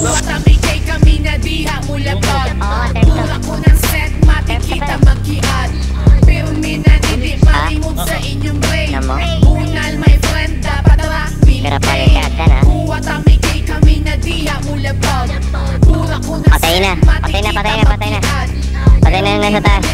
Kami kay kami na diha mula pag Pura ko ng set, matikita magkiad. Pero minanindi malimot sa inyong brain. Bunal my friend, dapat rapi Kuha kami kay kami na diha mula pag Pura ko ng set, matikita magkiad. Patay na yung nasa taas.